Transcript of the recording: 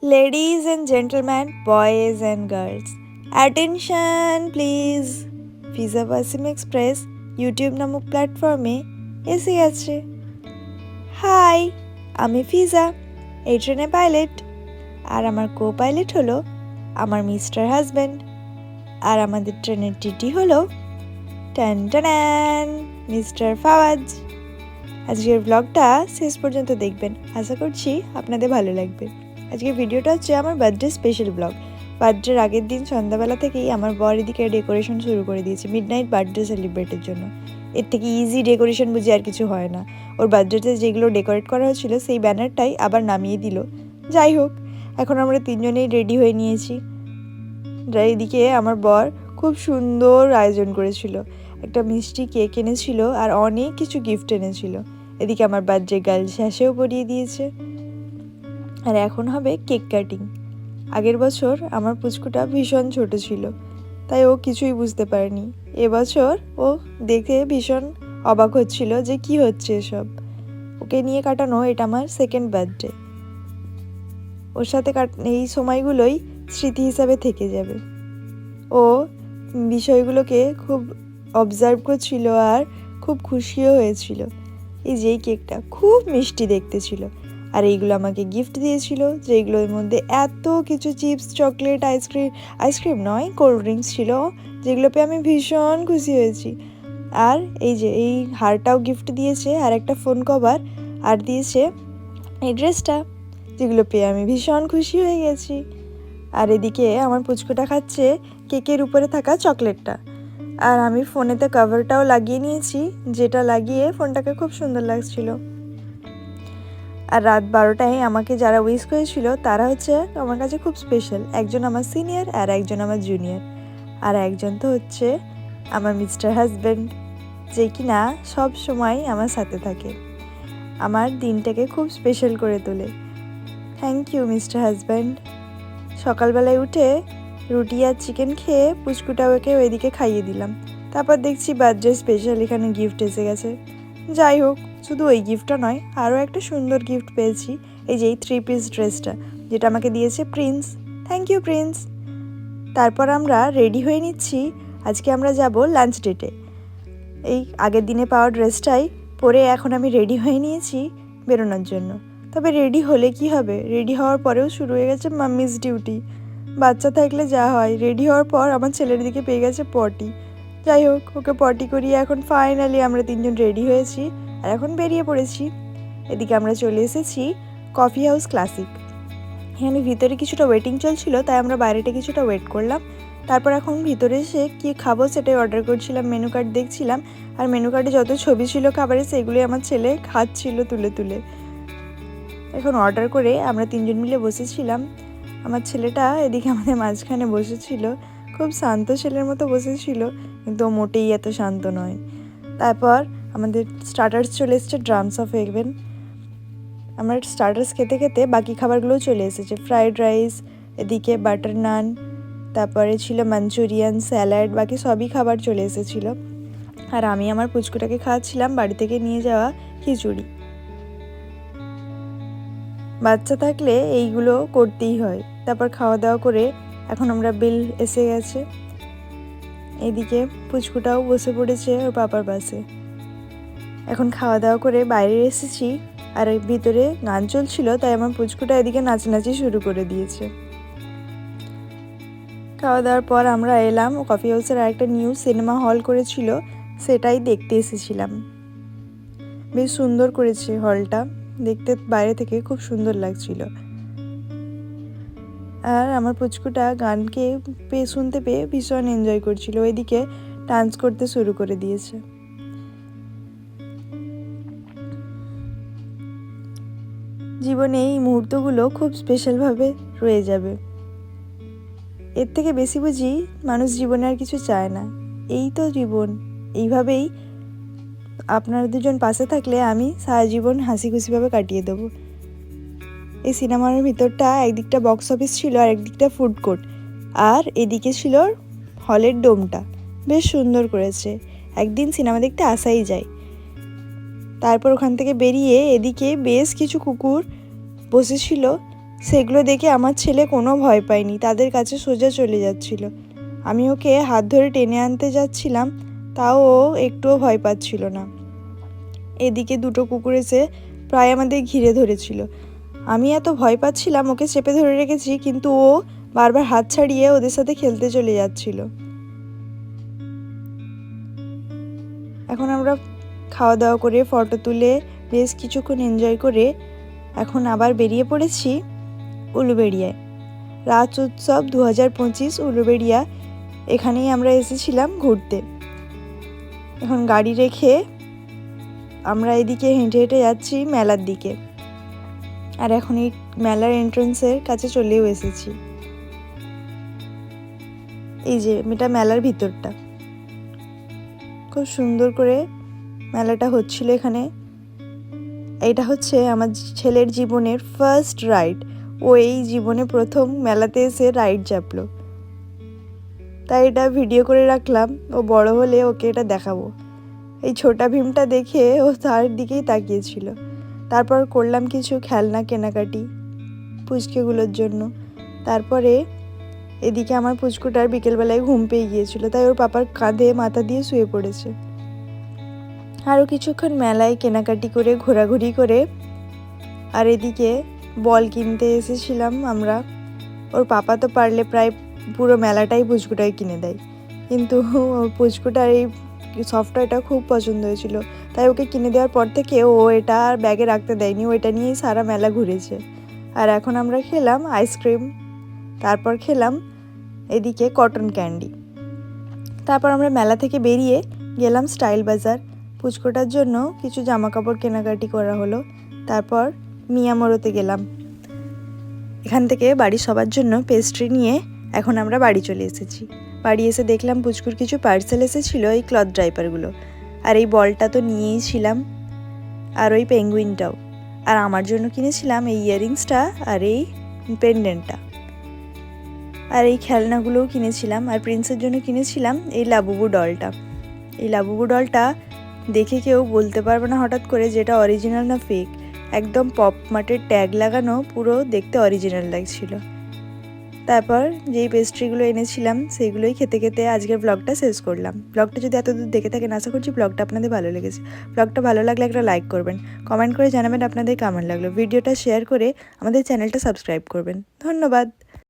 Ladies and gentlemen, boys and girls, attention please! ফিজা Wasim express YouTube নামক প্ল্যাটফর্মে এসে গেছে। হাই, আমি ফিজা, এই ট্রেনের পাইলট। আর আমার কো পাইলট হলো আমার মিস্টার হাজব্যান্ড। আর আমাদের ট্রেনের টিটি হলো টান টান মিস্টার ফাওয়াজ। আজকের ব্লগটা শেষ পর্যন্ত দেখবেন, আশা করছি আপনাদের ভালো লাগবে। আজকের ভিডিওটা হচ্ছে আমার বার্থডে স্পেশাল ব্লগ। বার্থডের আগের দিন সন্ধ্যাবেলা থেকেই আমার বর এদিকে ডেকোরেশন শুরু করে দিয়েছে মিডনাইট বার্থডে সেলিব্রেটের জন্য। এর থেকে ইজি ডেকোরেশন বুঝি আর কিছু হয় না। ওর বার্থডেতে যেগুলো ডেকোরেট করা হয়েছিল সেই ব্যানারটাই আবার নামিয়ে দিল। যাই হোক, এখন আমরা তিনজনেই রেডি হয়ে নিয়েছি। এদিকে আমার বর খুব সুন্দর আয়োজন করেছিল, একটা মিষ্টি কেক এনেছিল আর অনেক কিছু গিফট এনেছিল। এদিকে আমার বার্থডে গার্ল শ্যাশেও পরিয়ে দিয়েছে। আর এখন হবে কেক কাটিং। আগের বছর আমার পুচকুটা ভীষণ ছোট ছিল, তাই ও কিছুই বুঝতে পারেনি। এবছর ও দেখে ভীষণ অবাক হচ্ছিল যে কি হচ্ছে এসব। ওকে নিয়ে কাটানো এটা আমার সেকেন্ড বার্থডে। ওর সাথে এই সময়গুলোই স্মৃতি হিসাবে থেকে যাবে। ও বিষয়গুলোকে খুব অবজার্ভ করছিল আর খুব খুশিও হয়েছিল। এই যে কেকটা খুব মিষ্টি দেখতে ছিল, আর এইগুলো আমাকে গিফট দিয়েছিল, যেগুলোর মধ্যে এত কিছু চিপস, চকলেট, আইসক্রিম নয়, কোল্ড ড্রিঙ্কস ছিল, যেগুলো পেয়ে আমি ভীষণ খুশি হয়েছি। আর এই যে এই হারটাও গিফট দিয়েছে, আর একটা ফোন কভার, আর দিয়েছে এই ড্রেসটা, যেগুলো পেয়ে আমি ভীষণ খুশি হয়ে গেছি। আর এদিকে আমার পুচকুটা খাচ্ছে কেকের উপরে থাকা চকলেটটা, আর আমি ফোনেতে কভারটাও লাগিয়ে নিয়েছি, যেটা লাগিয়ে ফোনটাকে খুব সুন্দর লাগছিল। আর রাত 12টায় আমাকে যারা উইশ করেছিল তারা হচ্ছে আমার কাছে খুব স্পেশাল। একজন আমার সিনিয়র আর একজন আমার জুনিয়র, আর একজন তো হচ্ছে আমার মিস্টার হাজব্যান্ড, যে কি না সব সময় আমার সাথে থাকে, আমার দিনটাকে খুব স্পেশাল করে তোলে। Thank you mister husband. সকালবেলায় উঠে রুটি আর চিকেন খেয়ে পুচকুটাকে ওইদিকে খাইয়ে দিলাম। তারপর দেখছি বার্থডে স্পেশাল এখানে গিফট এসে গেছে। যাই হোক, শুধু ওই গিফটটা নয়, আরও একটা সুন্দর গিফট পেয়েছি। এই যে এই 3 পিস ড্রেসটা, যেটা আমাকে দিয়েছে প্রিন্স। Thank you Prince. তারপর আমরা রেডি হয়ে নিচ্ছি। আজকে আমরা যাব লাঞ্চ ডেটে। এই আগের দিনে পাওয়া ড্রেসটাই পরে এখন আমি রেডি হয়ে নিয়েছি বেরোনোর জন্য। তবে রেডি হলে কি হবে, রেডি হওয়ার পরেও শুরু হয়ে গেছে মাম্মিস ডিউটি। বাচ্চা থাকলে যা হয়, রেডি হওয়ার পর আমার ছেলের দিকে পেয়ে গেছে পটি। যাই হোক, ওকে পটি করিয়ে এখন ফাইনালি আমরা তিনজন রেডি হয়েছি আর এখন বেরিয়ে পড়েছি। এদিকে আমরা চলে এসেছি কফি হাউস ক্লাসিক। এখানে ভিতরে কিছুটা ওয়েটিং চলছিল, তাই আমরা বাইরেটা কিছুটা ওয়েট করলাম। তারপর এখন ভিতরে এসে কী খাবো সেটাই অর্ডার করছিলাম, মেনু কার্ড দেখছিলাম। আর মেনু কার্ডে যত ছবি ছিল খাবারের, সেগুলোই আমার ছেলে খাচ্ছিল তুলে তুলে। এখন অর্ডার করে আমরা তিনজন মিলে বসেছিলাম। আমার ছেলেটা এদিকে আমাদের মাঝখানে বসেছিল, খুব শান্ত ছেলের মতো বসেছিল, কিন্তু মোটেই এত শান্ত নয়। তারপর আমাদের স্টার্টার্স চলে এসেছে, ড্রামস অফ হেভেন। আমার স্টার্টার্স খেতে খেতে বাকি খাবারগুলোও চলে এসেছে, ফ্রাইড রাইস, এদিকে বাটার নান, তারপরে ছিল মাঞ্চুরিয়ান, স্যালাড, বাকি সবই খাবার চলে এসেছিলো। আর আমি আমার পুচকুটাকে খাওয়াচ্ছিলাম বাড়ি থেকে নিয়ে যাওয়া খিচুড়ি। বাচ্চা থাকলে এইগুলো করতেই হয়। তারপর খাওয়া দাওয়া করে এখন আমরা বিল এসে গেছে। এদিকে পুচকুটাও বসে পড়েছে ওর পাপার পাশে। এখন খাওয়া দাওয়া করে বাইরে এসেছি, আর ভিতরে গান চলছিল, তাই আমার পুচকুটা এদিকে নাচানাচি শুরু করে দিয়েছে। খাওয়া দাওয়ার পর আমরা এলাম কফি হাউসের আরেকটা নিউ সিনেমা হল করেছিল, সেটাই দেখতে এসেছিলাম। বেশ সুন্দর করেছে হলটা, দেখতে বাইরে থেকে খুব সুন্দর লাগছিল। আর আমার পুচকুটা গানকে শুনতে পেয়ে ভীষণ এনজয় করছিল, ওইদিকে ডান্স করতে শুরু করে দিয়েছে। জীবনে এই মুহূর্তগুলো খুব স্পেশালভাবে রয়ে যাবে। এর থেকে বেশি বুঝি মানুষ জীবনে আর কিছু চায় না। এই তো জীবন, এইভাবেই আপনারা দুজন পাশে থাকলে আমি সারা জীবন হাসি খুশিভাবে কাটিয়ে দেবো। এই সিনেমার ভিতরটা একদিকটা বক্স অফিস ছিল আর একদিকটা ফুড কোর্ট, আর এদিকে ছিল হলের ডোমটা। বেশ সুন্দর করেছে, একদিন সিনেমা দেখতে আসাই যায়। তারপর ওখান থেকে বেরিয়ে এদিকে বেশ কিছু কুকুর বসেছিল, সেগুলো দেখে আমার ছেলে কোনো ভয় পায়নি, তাদের কাছে সোজা চলে যাচ্ছিল। আমি ওকে হাত ধরে টেনে আনতে যাচ্ছিলাম, তাও ও একটুও ভয় পাচ্ছিল না। এদিকে দুটো কুকুর এসে প্রায় আমাদের ঘিরে ধরেছিল। আমি এত ভয় পাচ্ছিলাম, ওকে চেপে ধরে রেখেছি, কিন্তু ও বারবার হাত ছাড়িয়ে ওদের সাথে খেলতে চলে যাচ্ছিল। এখন আমরা খাওয়া দাওয়া করে ফটো তুলে বেশ কিছুক্ষণ এনজয় করে এখন আবার বেরিয়ে পড়েছি উলুবেড়িয়ায়। রাজ উৎসব 2025 উলুবেড়িয়া, এখানেই আমরা এসেছিলাম ঘুরতে। এখন গাড়ি রেখে আমরা এদিকে হেঁটে হেঁটে যাচ্ছি মেলার দিকে। আর এখন এই মেলার এন্ট্রান্সের কাছে চলেও এসেছি। এই যে এটা মেলার ভিতরটা, খুব সুন্দর করে মেলাটা হচ্ছিল এখানে। এইটা হচ্ছে আমার ছেলের জীবনের ফার্স্ট রাইড। ও এই জীবনে প্রথম মেলাতে এসে রাইড চাপলো, তাই এটা ভিডিও করে রাখলাম। ও বড় হলে ওকে এটা দেখাবো। এই ছোটা ভীমটা দেখে ও তার দিকেই তাকিয়েছিল। তারপর করলাম কিছু খেলনা কেনাকাটি পুচকেগুলোর জন্য। তারপরে এদিকে আমার পুচকুটার বিকেলবেলায় ঘুম পেয়ে গিয়েছিল, তাই ওর পাপার কাঁধে মাথা দিয়ে শুয়ে পড়েছে। আরও কিছুক্ষণ মেলায় কেনাকাটি করে ঘোরাঘুরি করে আর এদিকে বল কিনতে এসেছিলাম আমরা। ওর পাপা তো পারলে প্রায় পুরো মেলাটাই পুচকুটাই কিনে দেয়, কিন্তু ওর পুচকুটার এই সফটওয়্যারটা খুব পছন্দ হয়েছিল, তাই ওকে কিনে দেওয়ার পর থেকে ও এটা আর ব্যাগে রাখতে দেয়নি, ও এটা নিয়েই সারা মেলা ঘুরেছে। আর এখন আমরা খেলাম আইসক্রিম, তারপর খেলাম এদিকে কটন ক্যান্ডি। তারপর আমরা মেলা থেকে বেরিয়ে গেলাম স্টাইল বাজার। পুচকোটার জন্য কিছু জামা কাপড় কেনাকাটি করা হলো। তারপর মিয়ামোড়োতে গেলাম। এখান থেকে বাড়ির সবার জন্য পেস্ট্রি নিয়ে এখন আমরা বাড়ি চলে এসেছি। বাড়ি এসে দেখলাম পুচকুর কিছু পার্সেল এসেছিলো, এই ক্লথ ড্রাইপারগুলো। আর এই বলটা তো নিয়েই ছিলাম, আর ওই পেঙ্গুইনটাও। আর আমার জন্য কিনেছিলাম এই ইয়াররিংসটা আর এই পেন্ডেন্টটা। আর এই খেলনাগুলোও কিনেছিলাম। আর প্রিন্সের জন্য কিনেছিলাম এই লাবুবু ডলটা। এই লাবুবু ডলটা দেখে কেউ বলতে পারবে না হঠাৎ করে যেটা অরিজিনাল না ফেক। একদম পপ মার্টের ট্যাগ লাগানো, পুরো দেখতে অরিজিনাল লাগছিল। তারপর যেই পেস্ট্রিগুলো এনেছিলাম সেইগুলোই খেতে খেতে আজকের ব্লগটা শেষ করলাম। ব্লগটা যদি এতদূর দেখে থাকেন, আশা করছি ব্লগটা আপনাদের ভালো লেগেছে। ব্লগটা ভালো লাগলে একটা লাইক করবেন, কমেন্ট করে জানাবেন আপনাদের কেমন লাগলো। ভিডিওটা শেয়ার করে আমাদের চ্যানেলটা সাবস্ক্রাইব করবেন। ধন্যবাদ।